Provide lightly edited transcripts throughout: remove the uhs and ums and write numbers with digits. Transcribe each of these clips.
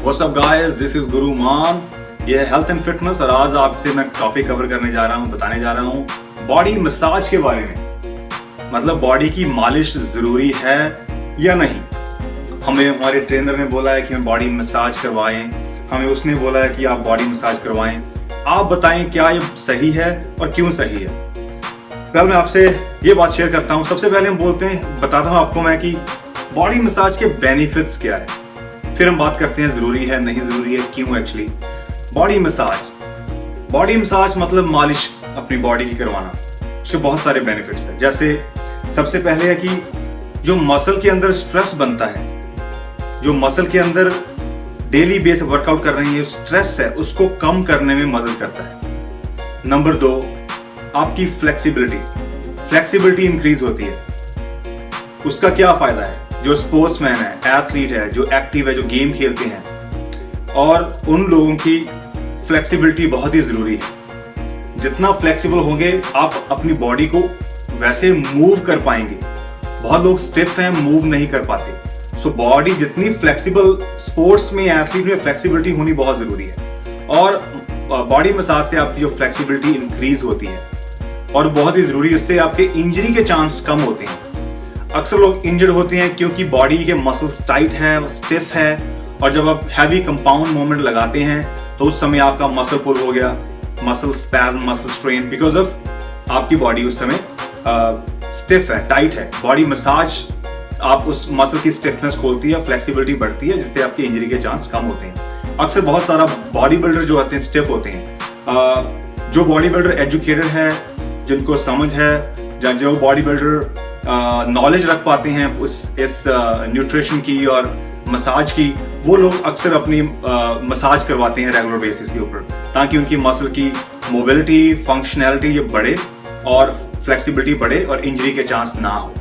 What's up guys, this is गुरु मान। ये है हेल्थ एंड फिटनेस और आज आपसे मैं टॉपिक कवर करने जा रहा हूँ, बताने जा रहा हूँ बॉडी मसाज के बारे में। मतलब बॉडी की मालिश जरूरी है या नहीं। हमें हमारे ट्रेनर ने बोला है कि हम बॉडी मसाज करवाएं, हमें उसने बोला है कि आप बॉडी मसाज करवाएं। आप बताएं क्या ये सही है और क्यों सही है। कल मैं आपसे ये बात शेयर करता हूँ। सबसे पहले हम बताता हूँ आपको मैं कि बॉडी मसाज के बेनिफिट्स क्या है, फिर हम बात करते हैं जरूरी है नहीं जरूरी है, क्यों एक्चुअली। बॉडी मसाज मतलब मालिश अपनी बॉडी की करवाना। उसके बहुत सारे बेनिफिट्स हैं। जैसे सबसे पहले है कि जो मसल के अंदर स्ट्रेस बनता है, जो मसल के अंदर डेली बेस वर्कआउट कर रहे हैं, स्ट्रेस है उसको कम करने में मदद करता है। नंबर 2, आपकी फ्लेक्सिबिलिटी इंक्रीज होती है। उसका क्या फायदा है? जो स्पोर्ट्समैन है, एथलीट है, जो एक्टिव है, जो गेम खेलते हैं, और उन लोगों की फ्लेक्सिबिलिटी बहुत ही जरूरी है। जितना फ्लेक्सिबल होंगे आप अपनी बॉडी को वैसे मूव कर पाएंगे। बहुत लोग स्टिफ हैं, मूव नहीं कर पाते। सो बॉडी जितनी फ्लेक्सिबल, स्पोर्ट्स में, एथलीट में फ्लेक्सिबिलिटी होनी बहुत जरूरी है। और बॉडी मसाज से आपकी जो फ्लेक्सिबिलिटी इंक्रीज होती है और बहुत ही जरूरी है, उससे आपके इंजरी के चांस कम होते हैं। अक्सर लोग इंजर्ड होते हैं क्योंकि बॉडी के मसल्स टाइट है, स्टिफ है, और जब आप हैवी कंपाउंड मूवमेंट लगाते हैं तो उस समय आपका मसल पुल हो गया, muscle spasm, muscle strain, because of आपकी बॉडी उस समय स्टिफ है, टाइट है। बॉडी मसाज आप उस मसल की स्टिफनेस खोलती है, फ्लेक्सिबिलिटी बढ़ती है, जिससे आपके इंजरी के चांस कम होते हैं। अक्सर बहुत सारा बॉडी बिल्डर जो होते हैं स्टिफ होते हैं। जो बॉडी बिल्डर एजुकेटेड है, जिनको समझ है, जो बॉडी बिल्डर नॉलेज रख पाते हैं इस न्यूट्रिशन की और मसाज की, वो लोग अक्सर अपनी मसाज करवाते हैं रेगुलर बेसिस के ऊपर, ताकि उनकी मसल की मोबिलिटी, फंक्शनैलिटी ये बढ़े और फ्लेक्सिबिलिटी बढ़े और इंजरी के चांस ना हो।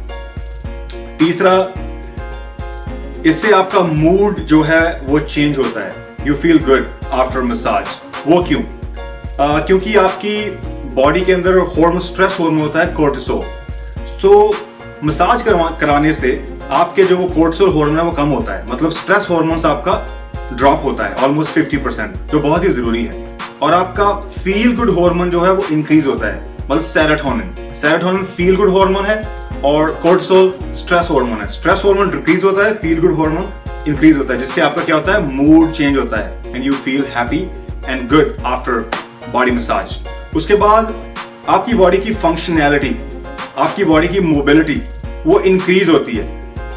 तीसरा, इससे आपका मूड जो है वो चेंज होता है। You feel good after massage. वो क्यों? क्योंकि आपकी बॉडी के अंदर स्ट्रेस हार्मोन होता है कोर्टिसोल। सो मसाज कराने से आपके जो कोर्टिसोल हार्मोन है वो कम होता है। मतलब स्ट्रेस हार्मोन आपका ड्रॉप होता है ऑलमोस्ट 50%, जो बहुत ही जरूरी है। और आपका फील गुड हार्मोन जो है वो इंक्रीज होता है। मतलब सेरोटोनिन फील गुड हार्मोन है और कोर्टिसोल स्ट्रेस हार्मोन है। स्ट्रेस हार्मोन डिक्रीज होता है, फील गुड हार्मोन इंक्रीज होता है, जिससे आपका क्या होता है, मूड चेंज होता है and you feel happy and good after body massage. उसके बाद आपकी बॉडी की फंक्शनैलिटी, आपकी बॉडी की मोबिलिटी वो इंक्रीज होती है,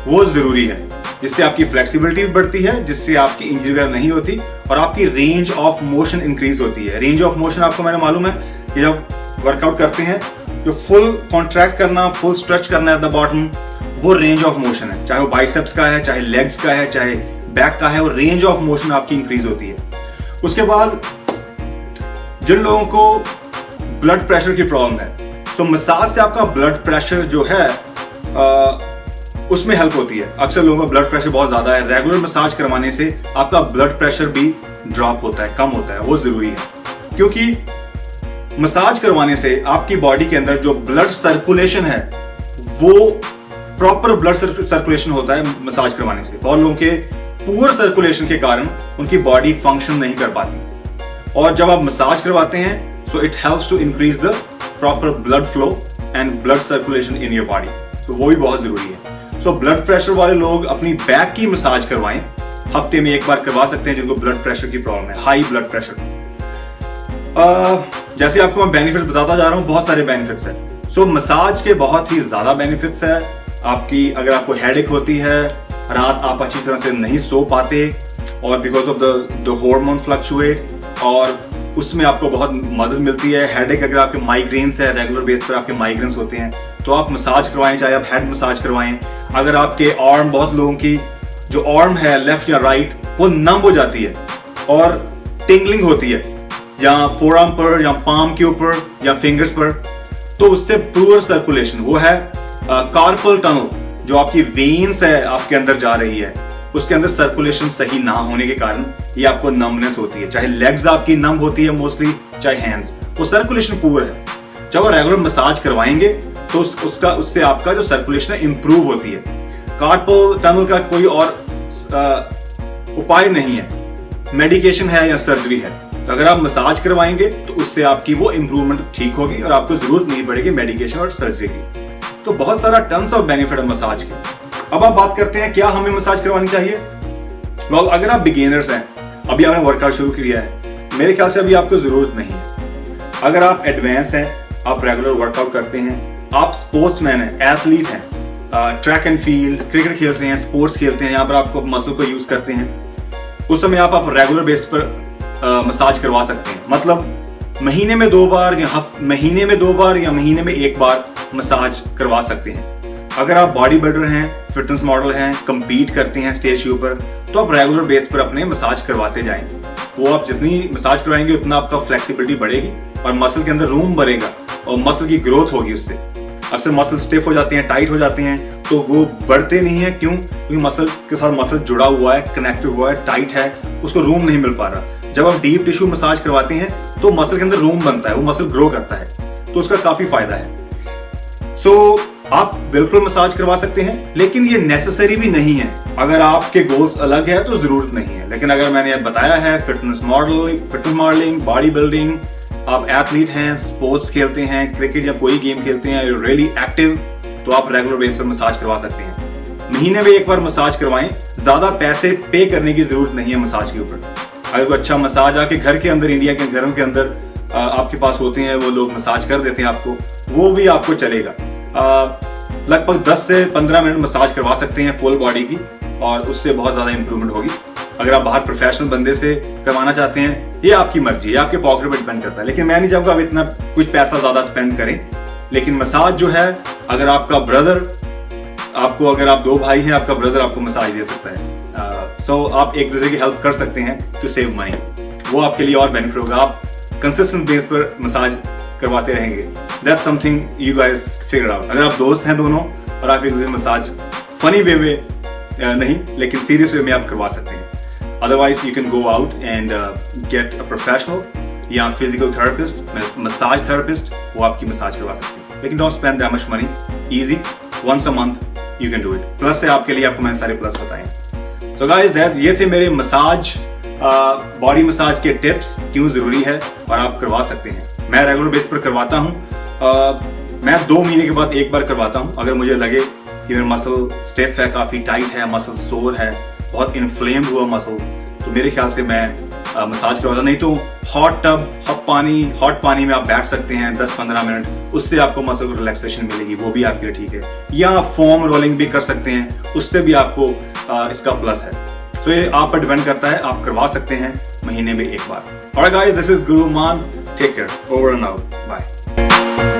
वो जरूरी है, जिससे आपकी फ्लेक्सिबिलिटी भी बढ़ती है, जिससे आपकी इंजरी वगैरह नहीं होती, और आपकी रेंज ऑफ मोशन इंक्रीज होती है। रेंज ऑफ मोशन आपको मैंने मालूम है कि जब वर्कआउट करते हैं जो फुल कॉन्ट्रैक्ट करना, फुल स्ट्रेच करना एट द बॉटम, वो रेंज ऑफ मोशन है। चाहे वो बाइसेप्स का है, चाहे लेग्स का है, चाहे बैक का है, वो रेंज ऑफ मोशन आपकी इंक्रीज होती है। उसके बाद जिन लोगों को ब्लड प्रेशर की प्रॉब्लम है, तो मसाज से आपका ब्लड प्रेशर जो है उसमें हेल्प होती है। अक्सर लोगों का ब्लड प्रेशर बहुत ज्यादा है, रेगुलर मसाज करवाने से आपका ब्लड प्रेशर भी ड्रॉप होता है, कम होता है। वो जरूरी है क्योंकि मसाज करवाने से आपकी बॉडी के अंदर जो ब्लड सर्कुलेशन है वो प्रॉपर ब्लड सर्कुलेशन होता है मसाज करवाने से। बहुत लोगों के पुअर सर्कुलेशन के कारण उनकी बॉडी फंक्शन नहीं कर पाती, और जब आप मसाज करवाते हैं so it helps to increase the proper blood flow and blood circulation in your body. तो वो भी बहुत जरूरी है। सो ब्लड प्रेशर वाले लोग अपनी बैक की मसाज करवाएं, हफ्ते में एक बार करवा सकते हैं जिनको ब्लड प्रेशर की प्रॉब्लम है, हाई ब्लड प्रेशर। जैसे आपको मैं बेनिफिट्स बताता जा रहा हूँ, बहुत सारे बेनिफिट्स है। सो मसाज के बहुत ही ज्यादा बेनिफिट्स है। आपकी अगर आपको हेडेक होती है, रात आप अच्छी तरह से नहीं सो पाते, और because of the hormone fluctuate, और उसमें आपको बहुत मदद मिलती है। हेडेक, अगर आपके माइग्रेन्स है, रेगुलर बेस पर आपके माइग्रेन्स होते हैं, तो आप मसाज करवाएं, चाहे आप हेड मसाज करवाएं। अगर आपके आर्म, बहुत लोगों की जो आर्म है लेफ्ट या राइट, वो नम हो जाती है और टिंगलिंग होती है, या फोर आर्म पर, या पाम के ऊपर, या फिंगर्स पर, तो उससे पुअर सर्कुलेशन, वो है कार्पल टनल, जो आपकी वेन्स है आपके अंदर जा रही है, उसके अंदर सर्कुलेशन सही ना होने के कारण ये आपको नमनेस होती है। चाहे लेग्स आपकी नम होती है मोस्टली, चाहे हैंड्स, वो सर्कुलेशन पुअर है। जब आप रेगुलर मसाज करवाएंगे तो उससे आपका जो सर्कुलेशन है इंप्रूव होती है। कार्पल टनल का कोई और उपाय नहीं है, मेडिकेशन है या सर्जरी है। तो अगर आप मसाज करवाएंगे तो उससे आपकी वो इंप्रूवमेंट ठीक होगी और आपको जरूरत नहीं पड़ेगी मेडिकेशन और सर्जरी की। तो बहुत सारा टन्स ऑफ बेनिफिट है मसाज के। अब आप बात करते हैं क्या हमें मसाज करवानी चाहिए। वेल, अगर आप बिगिनर्स हैं, अभी आपने वर्कआउट शुरू किया है, मेरे ख्याल से अभी आपको जरूरत नहीं है। अगर आप एडवांस हैं, आप रेगुलर वर्कआउट करते हैं, आप स्पोर्ट्समैन हैं, एथलीट हैं, ट्रैक एंड फील्ड, क्रिकेट खेलते हैं, स्पोर्ट्स खेलते हैं, यहाँ पर आपको मसल को यूज करते हैं, उस समय आप रेगुलर बेस पर मसाज करवा सकते हैं। मतलब महीने में 2 बार या महीने में 2 बार या महीने में 1 बार मसाज करवा सकते हैं। अगर आप बॉडी बिल्डर हैं, फिटनेस मॉडल हैं, compete करते हैं स्टेज के ऊपर, तो आप रेगुलर बेस पर अपने मसाज करवाते जाएंगे। वो आप जितनी मसाज करवाएंगे उतना आपका फ्लेक्सिबिलिटी बढ़ेगी और मसल के अंदर रूम बढ़ेगा और मसल की ग्रोथ होगी उससे। अक्सर मसल स्टिफ हो जाते हैं, टाइट हो जाते हैं, तो वो बढ़ते नहीं है। क्यों? क्योंकि मसल के साथ मसल जुड़ा हुआ है, कनेक्टेड हुआ है, टाइट है, उसको रूम नहीं मिल पा रहा। जब आप डीप टिश्यू मसाज करवाते हैं तो मसल के अंदर रूम बनता है, वो मसल ग्रो करता है, तो उसका काफी फायदा है। आप बिल्कुल मसाज करवा सकते हैं, लेकिन ये नेसेसरी भी नहीं है। अगर आपके गोल्स अलग है तो जरूरत नहीं है। लेकिन अगर मैंने बताया है फिटनेस मॉडलिंग, बॉडी बिल्डिंग, आप एथलीट हैं, स्पोर्ट्स खेलते हैं, क्रिकेट या कोई गेम खेलते हैं, रियली एक्टिव, तो आप रेगुलर बेस पर मसाज करवा सकते हैं। महीने में 1 बार मसाज करवाएं, ज्यादा पैसे पे करने की जरूरत नहीं है मसाज के ऊपर। अगर कोई अच्छा मसाज आके घर के अंदर, इंडिया के घरों के अंदर आपके पास होते हैं, वो लोग मसाज कर देते हैं आपको, वो भी आपको चलेगा। लगभग 10 से 15 मिनट मसाज करवा सकते हैं फुल बॉडी की, और उससे बहुत ज़्यादा इंप्रूवमेंट होगी। अगर आप बाहर प्रोफेशनल बंदे से करवाना चाहते हैं, ये आपकी मर्जी है, आपके पॉकेट पर डिपेंड करता है। लेकिन मैं नहीं चाहूँगा आप इतना कुछ पैसा ज़्यादा स्पेंड करें। लेकिन मसाज जो है, अगर आपका ब्रदर अगर आप 2 भाई हैं, आपका ब्रदर आपको मसाज दे सकता है। आप एक दूसरे की हेल्प कर सकते हैं टू सेव मनी, वो आपके लिए और बेनिफिट होगा। आप कंसिस्टेंट बेस पर मसाज करवाते रहेंगे। That's something you guys figure out। अगर आप दोस्त हैं दोनों और आप एक दूसरे मसाज फनी वे में नहीं, लेकिन सीरियस वे में आप करवा सकते हैं। Otherwise you can go out and get a professional या फिजिकल थेरेपिस्ट, मसाज थेरेपिस्ट, वो आपकी मसाज करवा सकते हैं। लेकिन don't spend that much money, easy, once a month you can do it। Plus है आपके लिए, आपको मैंने सारे प्लस बताए। So guys, ये थे मेरे मसाज, बॉडी मसाज के टिप्स, क्यों जरूरी है और आप करवा सकते हैं। मैं रेगुलर बेस पर करवाता हूँ। मैं 2 महीने के बाद 1 बार करवाता हूँ। अगर मुझे लगे कि मेरा मसल स्टिफ है, काफ़ी टाइट है, मसल सोर है, बहुत इन्फ्लेम्ड हुआ मसल, तो मेरे ख्याल से मैं मसाज करवाता। नहीं तो हॉट पानी में आप बैठ सकते हैं 10-15 मिनट, उससे आपको मसल को रिलैक्सेशन मिलेगी, वो भी आपके लिए ठीक है। या फोम रोलिंग भी कर सकते हैं, उससे भी आपको इसका प्लस है। तो ये आप पर डिपेंड करता है, आप करवा सकते हैं महीने में 1 बार। Alright guys, this is Guru Man. Take care. Over and out. Bye.